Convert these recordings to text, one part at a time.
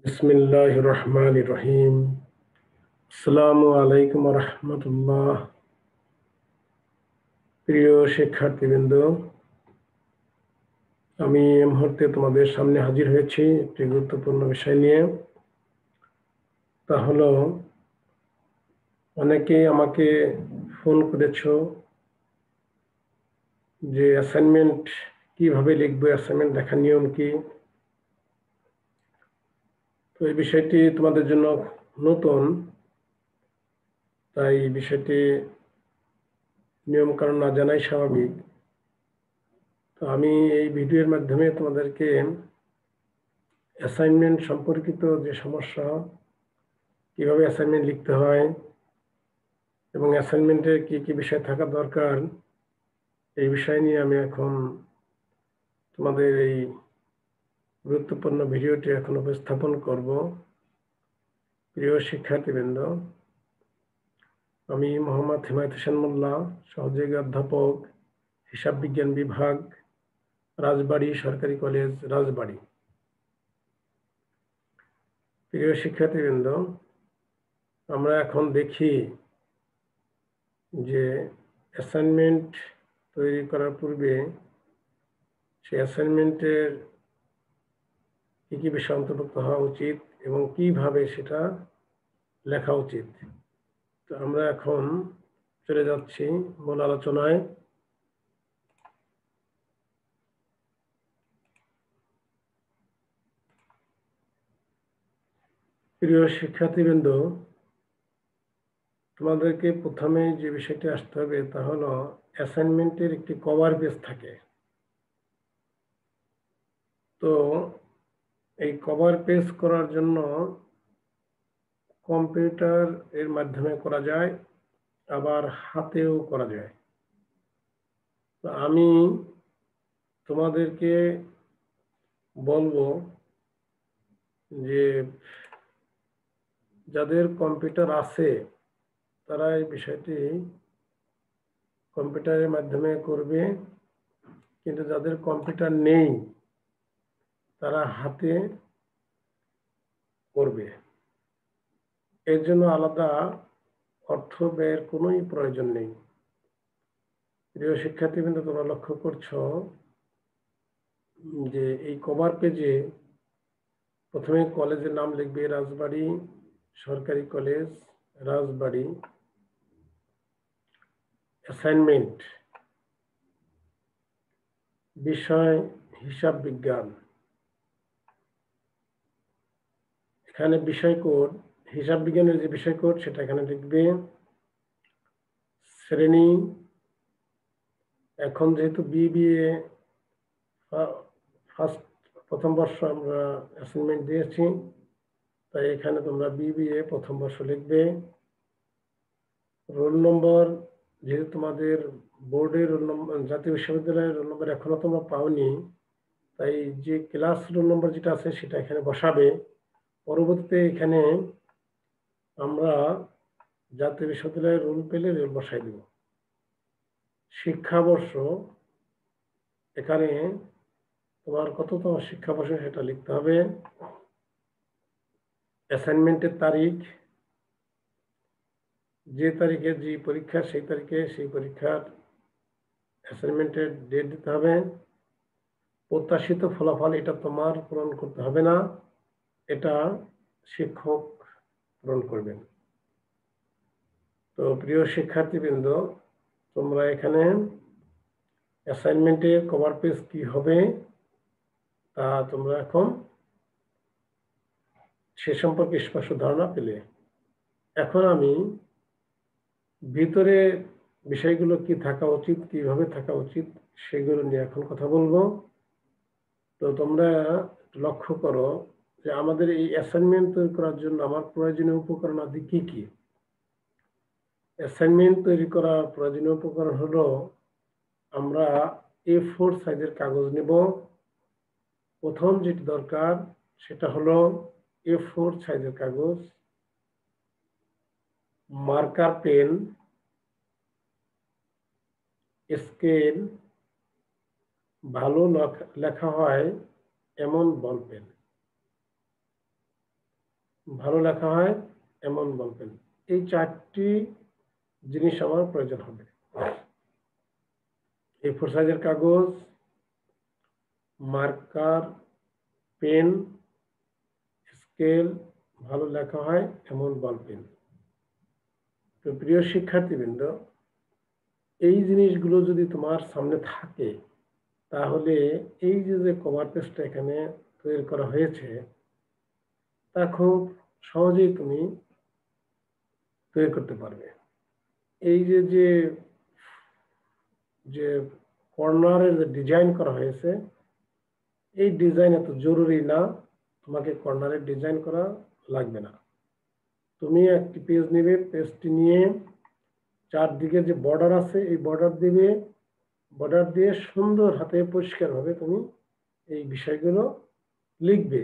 বিসমিল্লাহির রহমানির রহিম। আসসালামু আলাইকুম ওয়া রাহমাতুল্লাহ। প্রিয় শিক্ষার্থীবৃন্দ, আমি এই মুহূর্তে তোমাদের সামনে হাজির হয়েছি একটি গুরুত্বপূর্ণ বিষয় নিয়ে। তা হলো, অনেকেই আমাকে ফোন করেছো যে অ্যাসাইনমেন্ট কিভাবে লিখবো, অ্যাসাইনমেন্ট দেখার নিয়ম কি। তো এই বিষয়টি তোমাদের জন্য নতুন, তাই বিষয়টি নিয়ম কানুন না জানাই স্বাভাবিক। তো আমি এই ভিডিওর মাধ্যমে তোমাদেরকে অ্যাসাইনমেন্ট সম্পর্কিত যে সমস্যা, কিভাবে অ্যাসাইনমেন্ট লিখতে হয় এবং অ্যাসাইনমেন্টে কি কি বিষয় থাকা দরকার, এই বিষয় নিয়ে আমি এখন তোমাদের এই গুরুত্বপূর্ণ ভিডিওটি এখন উপস্থাপন করব। প্রিয় শিক্ষার্থীবৃন্দ, আমি মোহাম্মদ হিমায়ত হোসেন মোল্লা, সহযোগী অধ্যাপক, হিসাব বিজ্ঞান বিভাগ, রাজবাড়ী সরকারি কলেজ, রাজবাড়ী। প্রিয় শিক্ষার্থীবৃন্দ, আমরা এখন দেখি যে অ্যাসাইনমেন্ট তৈরি করার পূর্বে সেই অ্যাসাইনমেন্টের কি কি বিষয় অন্তর্ভুক্ত হওয়া উচিত এবং কিভাবে সেটা লেখা উচিত। তো আমরা এখন চলে যাচ্ছি মূল আলোচনায়। প্রিয় শিক্ষার্থীবৃন্দ, তোমাদেরকে প্রথমে যে বিষয়টি আসতে হবে তা হলো, অ্যাসাইনমেন্টের একটি কভার পেজ থাকে। তো এই কভার পেজ করার জন্য কম্পিউটার এর মাধ্যমে করা যায়, আবার হাতেও করা যায়। তো আমি তোমাদেরকে বলবো যে যাদের কম্পিউটার আছে তারা এই বিষয়টি কম্পিউটারের মাধ্যমে করবে, কিন্তু যাদের কম্পিউটার নেই তারা হাতে করবে। এর জন্য আলাদা অর্থ ব্যয়ের কোনোই প্রয়োজন নেই। প্রিয় শিক্ষার্থীবৃন্দ, তোমরা লক্ষ্য করছো যে এই কভার পেজে প্রথমে কলেজের নাম লিখবে, রাজবাড়ী সরকারি কলেজ, রাজবাড়ী, অ্যাসাইনমেন্ট, বিষয় হিসাব বিজ্ঞান। এখানে বিষয় কোড, হিসাব বিজ্ঞানের যে বিষয় কোড সেটা এখানে লিখবে। শ্রেণী, এখন যেহেতু বিবিএ ফার্স্ট প্রথম বর্ষ আমরা অ্যাসাইনমেন্ট দিয়েছি, তাই এখানে তোমরা বিবিএ প্রথম বর্ষ লিখবে। রোল নম্বর, যেহেতু তোমাদের বোর্ডের রোল নম্বর, জাতীয় বিশ্ববিদ্যালয়ের রোল নম্বর এখনো তোমরা পাওনি, তাই যে ক্লাস রোল নম্বর যেটা আছে সেটা এখানে বসাবে। পরবর্তীতে এখানে আমরা জাতীয় বিশ্ববিদ্যালয়ের রোল পেলে রোল বসাই দেব। শিক্ষাবর্ষ, এখানে তোমার কততম শিক্ষাবর্ষ সেটা লিখতে হবে। অ্যাসাইনমেন্টের তারিখ, যে তারিখে যে পরীক্ষা সেই তারিখে সেই পরীক্ষার অ্যাসাইনমেন্টের ডেট দিতে হবে। প্রত্যাশিত ফলাফল, এটা তোমার পূরণ করতে হবে না, এটা শিক্ষক পূরণ করবেন। তো প্রিয় শিক্ষার্থীবৃন্দ, তোমরা এখানে অ্যাসাইনমেন্টের কভার পেজ কি হবে তা তোমরা এখন সে সম্পর্কে স্পষ্ট ধারণা পেলে। এখন আমি ভিতরে বিষয়গুলো কি থাকা উচিত, কিভাবে থাকা উচিত, সেগুলো নিয়ে এখন কথা বলবো। তো তোমরা লক্ষ্য করো যে আমাদের এই অ্যাসাইনমেন্ট তৈরি করার জন্য আমার প্রয়োজনীয় উপকরণ আদি কি কি। অ্যাসাইনমেন্ট তৈরি করার প্রয়োজনীয় উপকরণ হলো, আমরা A4 সাইজের কাগজ নেব। প্রথম যেটি দরকার সেটা হলো A4 সাইজের কাগজ, মার্কার পেন, স্কেল, ভালো লেখা হয় এমন বল পেন। ভালো লেখা হয় এমন বল পেন। এই 4টি জিনিস আমার প্রয়োজন হবে। A4 সাইজের কাগজ, মার্কার, পেন, স্কেল, ভালো লেখা হয় এমন বল পেন। তো প্রিয় শিক্ষার্থীবৃন্দ, এই জিনিসগুলো যদি তোমার সামনে থাকে তাহলে এই যে কভার পেজটা এখানে তৈরি করা হয়েছে তা খুব সহজেই তুমি তৈরি করতে পারবে। এই যে কর্নারের যে ডিজাইন করা হয়েছে, এই ডিজাইন এত জরুরি না, তোমাকে কর্নারের ডিজাইন করা লাগবে না। তুমি একটি পেজ নেবে, পেজটি নিয়ে চারদিকে যে বর্ডার আছে এই বর্ডার দিবে, বর্ডার দিয়ে সুন্দর হাতে পরিষ্কারভাবে তুমি এই বিষয়গুলো লিখবে।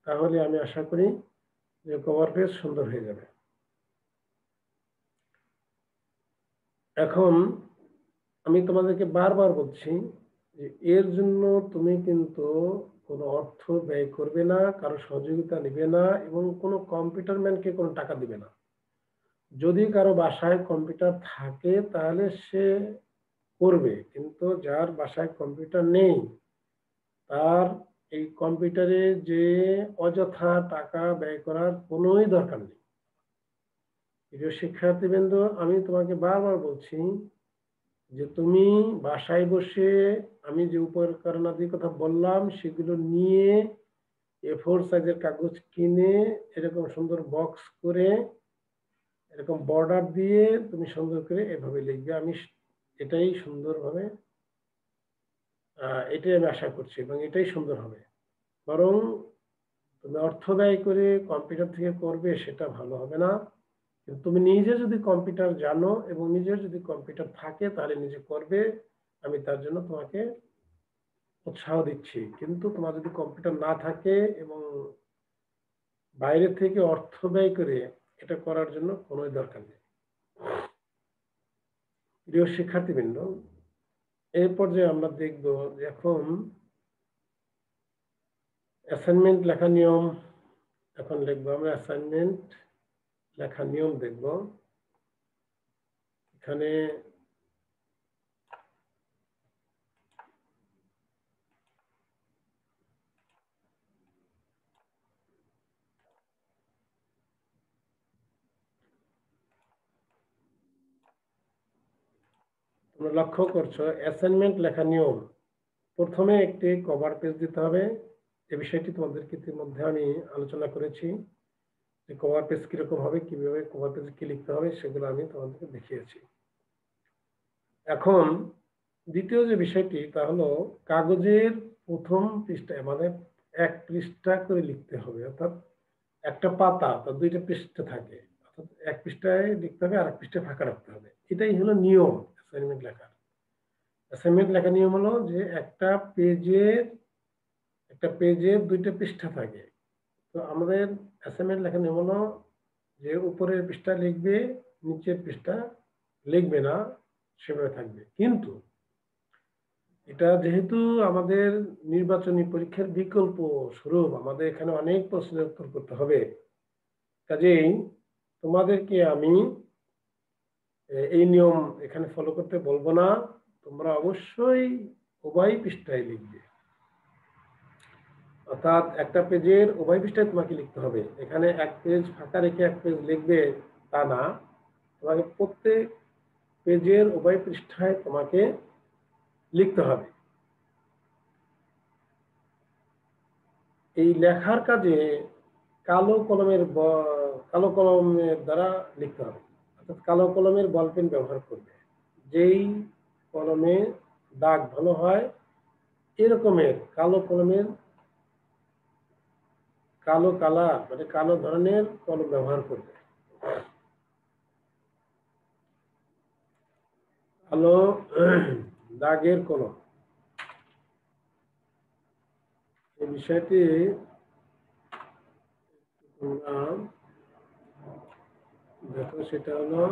তাহলে আমি আশা করি যে কভার পেজ সুন্দর হয়ে যাবে। এখন আমি তোমাদেরকে বারবার বলছি যে এর জন্য তুমি কিন্তু কোনো অর্থ ব্যয় করবে না, কারো সহযোগিতা নেবে না এবং কোনো কম্পিউটার ম্যানকে কোনো টাকা দিবে না। যদি কারো বাসায় কম্পিউটার থাকে তাহলে সে করবে, কিন্তু যার বাসায় কম্পিউটার নেই তার এই কম্পিউটারে যে অযথা টাকা ব্যয় করার কোনোই দরকার নেই। প্রিয় শিক্ষার্থীবৃন্দ, আমি তোমাকে বারবার বলছি যে তুমি বাসায় বসে আমি যে উপকরণাদির কথা বললাম সেগুলো নিয়ে A4 সাইজের কাগজ কিনে এরকম সুন্দর বক্স করে এরকম বর্ডার দিয়ে তুমি সুন্দর করে এভাবে লিখবে। আমি এটাই সুন্দরভাবে এটাই আমি আশা করছি এবং এটাই সুন্দর হবে। বরং তুমি অর্থ ব্যয় করে কম্পিউটার থেকে করবে সেটা ভালো হবে না। কিন্তু তুমি নিজে যদি কম্পিউটার জানো এবং নিজের যদি কম্পিউটার থাকে তাহলে নিজে করবে, আমি তার জন্য তোমাকে উৎসাহ দিচ্ছি। কিন্তু তোমার যদি কম্পিউটার না থাকে এবং বাইরে থেকে অর্থ ব্যয় করে এটা করার জন্য কোনো দরকার নেই। প্রিয় শিক্ষার্থীবৃন্দ, এই পর্যায়ে আমরা দেখব যে এখন অ্যাসাইনমেন্ট লেখা নিয়ম। এখন লিখবো আমরা অ্যাসাইনমেন্ট লেখা নিয়ম দেখব। এখানে তোমরা লক্ষ্য করছো অ্যাসাইনমেন্ট লেখা নিয়ম। প্রথমে একটি কভার পেজ দিতে হবে। এই বিষয়টি তোমাদেরকে ইতিমধ্যে আমি আলোচনা করেছি যে কভার পেজ কিরকম হবে, কিভাবে কভার পেজে কি লিখতে হবে সেগুলো আমি তোমাদেরকে দেখিয়েছি। এখন দ্বিতীয় যে বিষয়টি তা হলো কাগজের প্রথম পৃষ্ঠায় মানে 1 পৃষ্ঠা করে লিখতে হবে, অর্থাৎ একটা পাতা তার 2টা পৃষ্ঠা থাকে, অর্থাৎ 1 পৃষ্ঠায় লিখতে হবে আর 1 পৃষ্ঠায় ফাঁকা রাখতে হবে। এটাই হলো নিয়ম অ্যাসাইনমেন্ট লেখার। অ্যাসাইনমেন্ট লেখা নিয়ম হলো যে একটা পেজের 2টা পৃষ্ঠা থাকে। তো আমাদের অ্যাসাইনমেন্ট লেখা নিয়ম হলো যে উপরের পৃষ্ঠা লিখবে, নিচের পৃষ্ঠা লিখবে না, সেভাবে থাকবে। কিন্তু এটা যেহেতু আমাদের নির্বাচনী পরীক্ষার বিকল্প স্বরূপ আমাদের এখানে অনেক প্রশ্নের উত্তর করতে হবে, কাজেই তোমাদেরকে আমি এই নিয়ম এখানে ফলো করতে বলবো না। তোমরা অবশ্যই উভয় পৃষ্ঠায় লিখবে, অর্থাৎ একটা পেজের উভয় পৃষ্ঠায় তোমাকে লিখতে হবে। এখানে 1 পেজ ফাঁকা রেখে 1 পেজ লিখবে তা না, তোমাকে প্রত্যেক পেজের উভয় পৃষ্ঠায় তোমাকে লিখতে হবে। এই লেখার কাজে কালো কলমের দ্বারা লিখতে হবে, অর্থাৎ কালো কলমের বল পেন ব্যবহার করবে। যেই কলমে দাগ ভালো হয় এরকমের কালো কলমের কালো কালার মানে কালো ধরনের কলম ব্যবহার করবে। কালো দাগের কলম, এই বিষয়টি তোমরা দেখো। সেটা হলো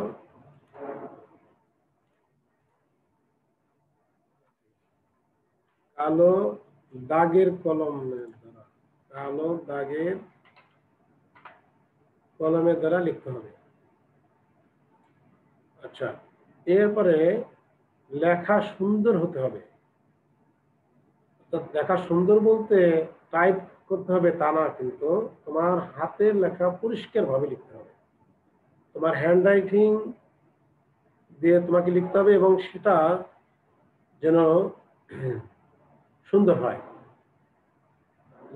কালো দাগের কলমের দ্বারা, কালো দাগের কলমের দ্বারা লিখতে হবে। আচ্ছা, এরপরে লেখা সুন্দর হতে হবে। লেখা সুন্দর বলতে টাইপ করতে হবে তা না, কিন্তু তোমার হাতের লেখা পরিষ্কার ভাবে লিখতে হবে। তোমার হ্যান্ড রাইটিং দিয়ে তোমাকে লিখতে হবে এবং সেটা যেন সুন্দর হয়।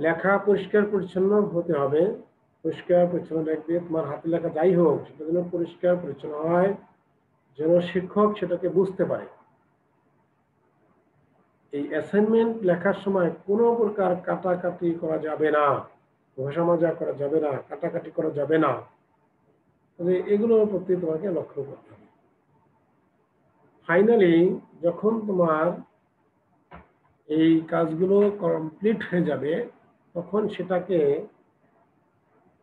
লেখা পরিষ্কার পরিচ্ছন্ন হতে হবে। পরিষ্কার পরিচ্ছন্ন লিখবে, তোমার হাতের লেখা যাই হোক সেটা যেন পরিষ্কার পরিচ্ছন্ন হয়, যেন শিক্ষক সেটাকে বুঝতে পারে। এই অ্যাসাইনমেন্ট লেখার সময় কোনো প্রকার কাটাকাটি করা যাবে না, ভাষা মাজা করা যাবে না, কাটাকাটি করা যাবে না। তবে এগুলোর প্রতি তোমাকে লক্ষ্য করতে হবে। ফাইনালি যখন তোমার এই কাজগুলো কমপ্লিট হয়ে যাবে, তখন সেটাকে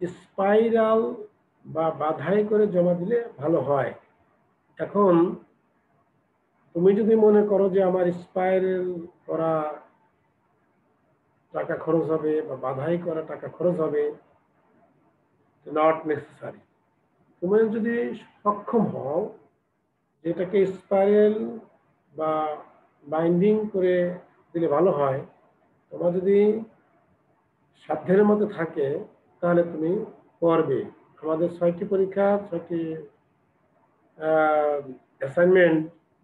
স্পাইরাল বা বাধাই করে জমা দিলে ভালো হয়। এখন তুমি যদি মনে করো যে আমার স্পাইরাল করা টাকা খরচ হবে বা বাধাই করা টাকা খরচ হবে, নট নেসেসারি। তুমি যদি সক্ষম হও যেটাকে স্পাইরাল বা বাইন্ডিং করে দিলে ভালো হয়, তোমার যদি সাধ্যের মধ্যে থাকে তাহলে তুমি করবে। আমাদের 6টি পরীক্ষা, 6টি অ্যাসাইনমেন্ট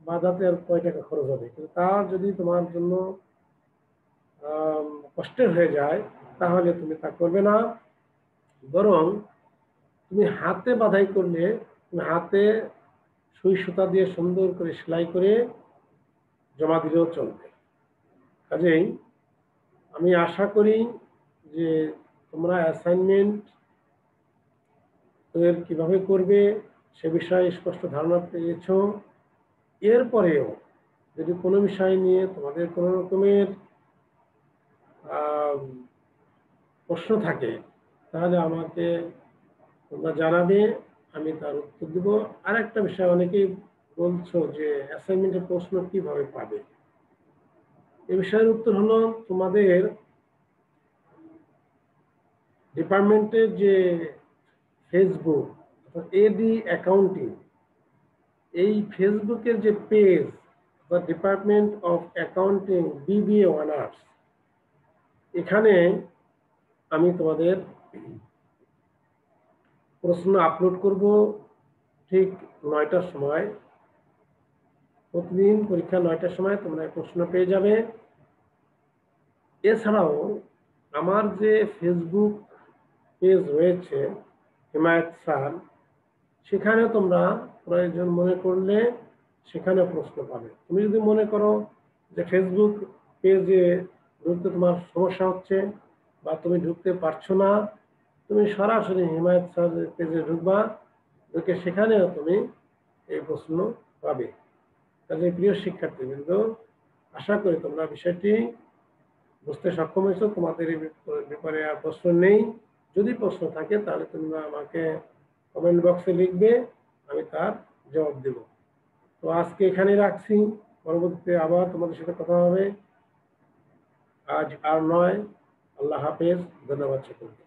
বাধাতে আর কয় টাকা খরচ হবে, কিন্তু তা যদি তোমার জন্য কষ্টের হয়ে যায় তাহলে তুমি তা করবে না। বরং তুমি হাতে বাধাই করলে, তুমি হাতে সুই সুতা দিয়ে সুন্দর করে সেলাই করে জমা দিলেও চলবে। কাজেই আমি আশা করি যে তোমরা অ্যাসাইনমেন্ট কিভাবে করবে সে বিষয়ে স্পষ্ট ধারণা পেয়েছ। এরপরেও যদি কোনো বিষয় নিয়ে তোমাদের কোনো রকমের প্রশ্ন থাকে তাহলে আমাকে তোমরা জানাবে, আমি তার উত্তর দেব। আর একটা বিষয়, অনেকেই বলছো যে অ্যাসাইনমেন্টের প্রশ্ন কিভাবে পাবে। এই বিষয়ের উত্তর হলো, তোমাদের ডিপার্টমেন্টের যে ফেসবুক এডি অ্যাকাউন্টিং, এই ফেসবুকের যে পেজ বা department of accounting BBA honours, এখানে আমি তোমাদের প্রশ্ন আপলোড করব ঠিক 9টার সময়। প্রতিদিন পরীক্ষা 9টার সময় তোমরা প্রশ্ন পেয়ে যাবে। এছাড়াও আমার যে ফেসবুক পেজ রয়েছে হিমায়ত স্যার, সেখানে তোমরা প্রয়োজন মনে করলে সেখানে প্রশ্ন পাবে। তুমি যদি মনে করো যে ফেসবুক পেজে ঢুকতে তোমার সমস্যা হচ্ছে বা তুমি ঢুকতে পারছো না, তুমি সরাসরি হিমায়ত স্যার পেজে ঢুকবা, ঢুকে সেখানেও তুমি এই প্রশ্ন পাবে। কাজে প্রিয় শিক্ষার্থীবৃন্দ, আশা করি তোমরা বিষয়টি বুঝতে সক্ষম হয়েছো। তোমাদের এই ব্যাপারে আর প্রশ্ন নেই। যদি প্রশ্ন থাকে তাহলে তোমরা আমাকে কমেন্ট বক্সে লিখবে, আমি তার জবাব দেব। তো আজকে এখানে রাখছি, পরবর্তীতে আবার তোমাদের সাথে কথা হবে। আজ আর নয়। আল্লাহ হাফেজ, ধন্যবাদ সকলকে।